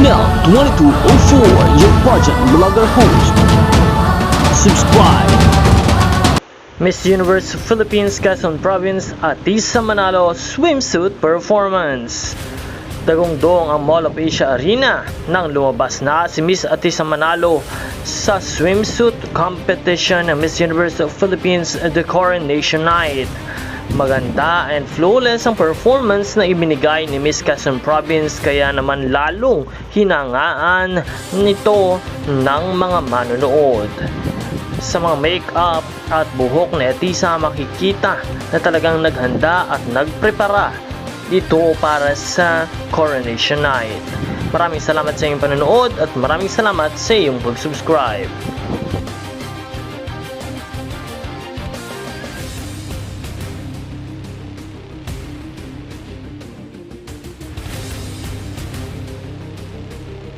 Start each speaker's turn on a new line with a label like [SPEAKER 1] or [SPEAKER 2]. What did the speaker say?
[SPEAKER 1] DL2204, your project blogger host. Subscribe.
[SPEAKER 2] Miss Universe Philippines Quezon Province Atisa Manalo Swimsuit Performance. Dagong-dong ang Mall of Asia Arena nang lumabas na si Miss Atisa Manalo sa swimsuit competition ng Miss Universe Philippines The Coronation Night. Maganda and flawless ang performance na ibinigay ni Miss Quezon Province, kaya naman lalong hinangaan nito ng mga manonood. Sa mga make-up at buhok ni Atisa, makikita na talagang naghanda at nagprepara ito para sa Coronation Night. Maraming salamat sa iyong panonood at maraming salamat sa iyong pag-subscribe.